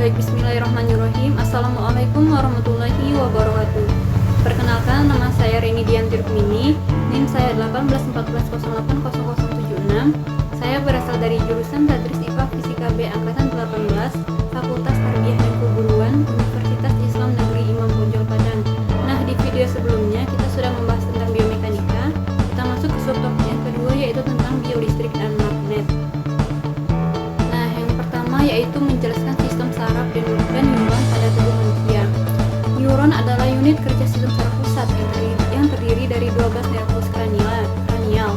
Baik, bismillahirrahmanirrahim. Assalamualaikum warahmatullahi wabarakatuh. Perkenalkan, nama saya Reni Dianti Rukmini. NIM saya 1814080076. Saya berasal dari jurusan Tadris IPA Fisika B Angkatan 18, Fakultas Tarbiyah dan Keguruan, Universitas Islam Negeri Imam Bonjol Padang. Nah, di video sebelumnya kita sudah membahas tentang biomekanika. Kita masuk ke subtopik yang kedua, yaitu tentang biolistrik dan magnet. Nah, yang pertama yaitu menjelaskan sistem saraf dan neuron pada tubuh manusia. Neuron adalah unit kerja sistem saraf pusat yang terdiri dari 12 nervus kranial,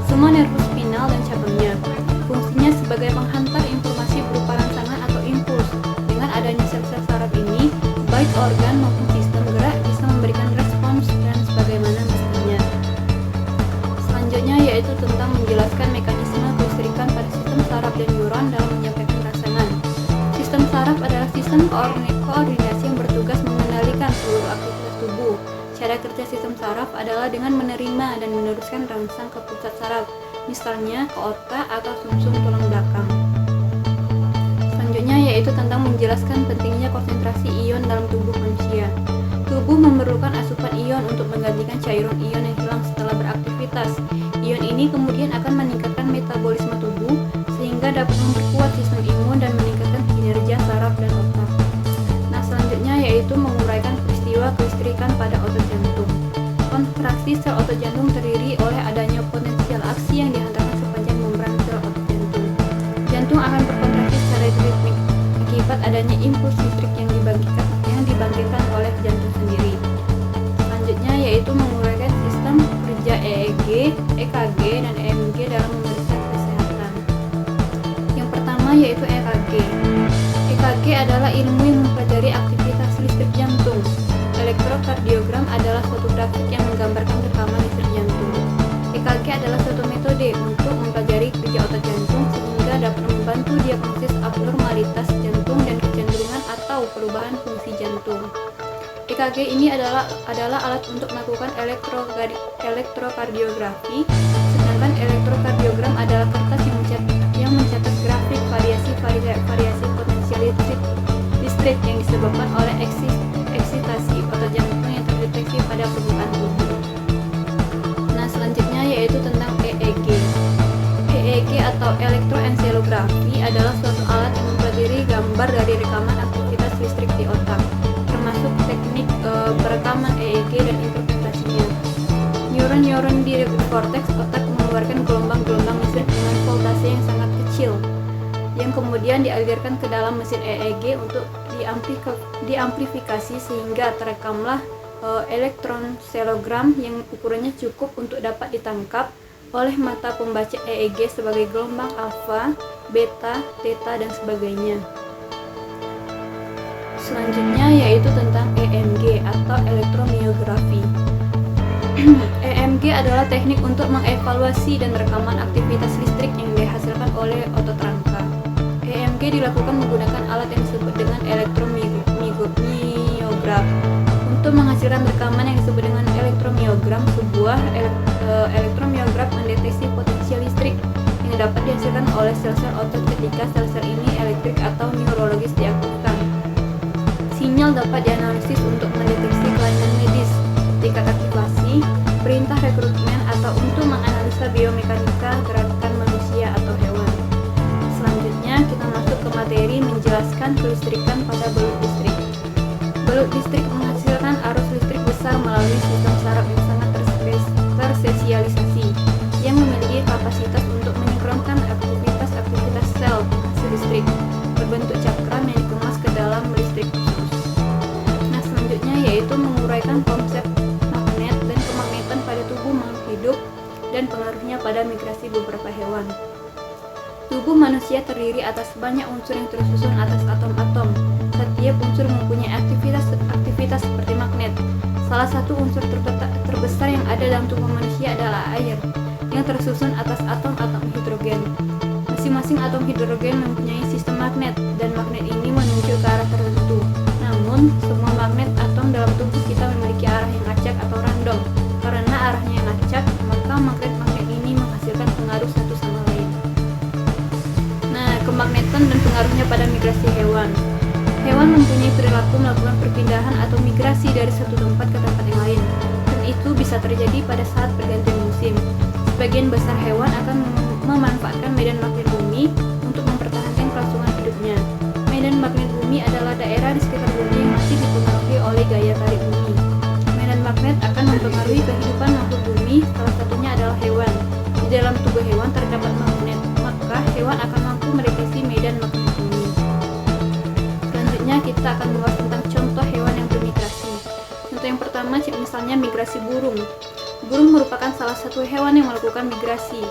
semua nervus spinal dan cabangnya. Fungsinya sebagai penghantar informasi berupa rangsangan atau impuls. Dengan adanya sel-sel saraf ini, baik organ maupun sistem gerak bisa memberikan respons dan sebagaimana mestinya. Selanjutnya yaitu tentang menjelaskan mekanisme kelistrikan pada sistem saraf dan neuron dalam menyampaikan rangsangan. Sistem saraf adalah sistem koordinasi yang bertugas mengendalikan seluruh aktivitas tubuh. Cara kerja sistem saraf adalah dengan menerima dan meneruskan rangsang ke pusat saraf, misalnya ke otak atau sumsum tulang belakang. Selanjutnya yaitu tentang menjelaskan pentingnya konsentrasi ion dalam tubuh manusia. Tubuh memerlukan asupan ion untuk menggantikan cairan ion yang hilang setelah beraktivitas. Ion ini kemudian akan meningkatkan metabolisme tubuh sehingga dapat memperkuat sistem imun dan meningkatkan kinerja saraf dan otak. Nah, selanjutnya yaitu menguraikan peristiwa kelistrikan pada otot jantung. Kontraksi sel otot jantung terdiri oleh adanya potensial aksi yang dihantarkan sepanjang membran sel otot jantung. Jantung akan berkontraksi secara ritmik akibat adanya impuls listrik yang dibangkitkan oleh jantung sendiri. Selanjutnya yaitu menguraikan sistem kerja EEG, EKG, dan EMG dalam memeriksa kesehatan. Yang pertama yaitu EKG. EKG adalah ilmu yang mempelajari aktivitas listrik jantung. Elektrokardiogram adalah suatu grafik yang menggambarkan rekaman listrik jantung. EKG adalah suatu metode untuk mempelajari kerja otot jantung sehingga dapat membantu diagnosis abnormalitas jantung dan kecenderungan atau perubahan fungsi jantung. EKG ini adalah alat untuk melakukan elektrokardiografi, sedangkan elektrokardiogram adalah kertas yang mencatat grafik variasi potensial listrik yang disebabkan oleh eksitasi otot jantung yang terdeteksi pada permukaan tubuh. Nah, selanjutnya yaitu tentang EEG. EEG atau elektroencephalografi adalah suatu alat yang mempelajari gambar dari rekaman aktivitas listrik di otak, termasuk teknik perekaman EEG dan interpretasinya. Neuron di korteks otak mengeluarkan gelombang-gelombang listrik dengan voltase yang sangat kecil, yang kemudian dialirkan ke dalam mesin EEG untuk diamplifikasi sehingga terekamlah elektroencephalogram yang ukurannya cukup untuk dapat ditangkap oleh mata pembaca EEG sebagai gelombang alfa, beta, theta, dan sebagainya. Selanjutnya yaitu tentang EMG atau elektromiografi. EMG adalah teknik untuk mengevaluasi dan rekaman aktivitas listrik yang dihasilkan oleh otot rangka. EMG dilakukan menggunakan alat yang disebut dengan elektromiograf. Untuk menghasilkan rekaman yang disebut dengan elektromiogram, sebuah elektromiograf mendeteksi potensial listrik yang dapat dihasilkan oleh sel-sel otot ketika sel-sel ini elektrik atau neurologis diaktifkan. Sinyal dapat dianalisis untuk mendeteksi kelainan medis, tingkat aktivasi, perintah rekrutmen, atau untuk menganalisa biomekanika gerakan manusia atau hewan. Selanjutnya kita masuk ke materi menjelaskan kelistrikan pada balut listrik. Balut listrik menghasilkan arus listrik besar melalui sistem saraf yang sangat terspesialisasi yang memiliki kapasitas untuk menyunkronkan aktivitas sel penghasil listrik berbentuk cakram yang dikemas ke dalam listrik khusus. Nah, selanjutnya yaitu menguraikan konsep magnet dan kemagnetan pada tubuh makhluk hidup dan pengaruhnya pada migrasi beberapa hewan. Tubuh manusia terdiri atas banyak unsur yang tersusun atas atom-atom. Setiap unsur mempunyai aktivitas seperti magnet. Salah satu unsur terbesar yang ada dalam tubuh manusia adalah air, yang tersusun atas atom-atom hidrogen. Masing-masing atom hidrogen mempunyai sistem magnet, dan magnet ini menuju ke arah tertentu. Namun, semua magnet atom dalam tubuh kita memiliki arah yang acak atau random. Karena arahnya yang acak, maka magnet-magnet ini menghasilkan pengaruh satu sama lain. Nah, kemagnetan dan pengaruhnya pada migrasi hewan. Hewan mempunyai perilaku melakukan perpindahan atau migrasi dari satu tempat ke tempat yang lain, dan itu bisa terjadi pada saat pergantian musim. Sebagian besar hewan akan memanfaatkan medan magnet bumi untuk mempertahankan kelangsungan hidupnya. Medan magnet bumi adalah daerah di sekitar bumi yang masih dipengaruhi oleh gaya tarik bumi. Medan magnet akan mempengaruhi kehidupan makhluk bumi, salah satunya adalah hewan. Di dalam tubuh hewan terdapat magnet, maka hewan akan mampu mendeteksi medan magnet bumi. Selanjutnya kita akan membahas tentang contoh hewan yang bermigrasi. Contoh yang pertama, misalnya migrasi burung. Burung merupakan salah satu hewan yang melakukan migrasi.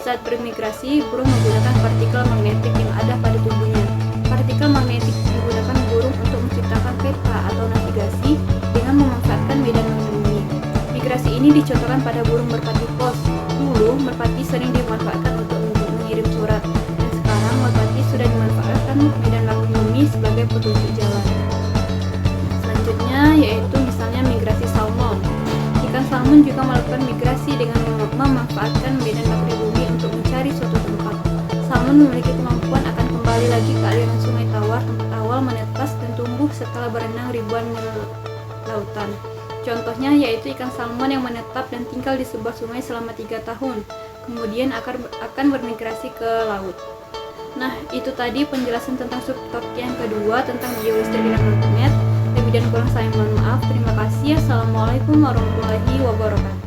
Saat bermigrasi, burung menggunakan partikel magnetik yang ada pada tubuhnya. Partikel magnetik digunakan burung untuk menciptakan peta atau navigasi dengan memanfaatkan medan magnet bumi. Migrasi ini dicontohkan pada burung merpati pos. Dulu, merpati sering dimanfaatkan untuk mengirim surat, dan sekarang merpati sudah dimanfaatkan medan magnet bumi sebagai petunjuk jalan. Selanjutnya yaitu misalnya migrasi salmon. Ikan salmon juga melakukan migrasi dengan memanfaatkan medan magnet bumi untuk mencari suatu tempat. Salmon memiliki kemampuan akan kembali lagi ke aliran sungai tawar tempat awal menetas dan tumbuh setelah berenang ribuan mil lautan. Contohnya yaitu ikan salmon yang menetap dan tinggal di sebuah sungai selama 3 tahun, kemudian akan bermigrasi ke laut. Nah, itu tadi penjelasan tentang subtopik yang kedua tentang geolistrik dan magnet. Lebih dan kurang saya mohon maaf. Terima kasih. Assalamualaikum warahmatullahi wabarakatuh.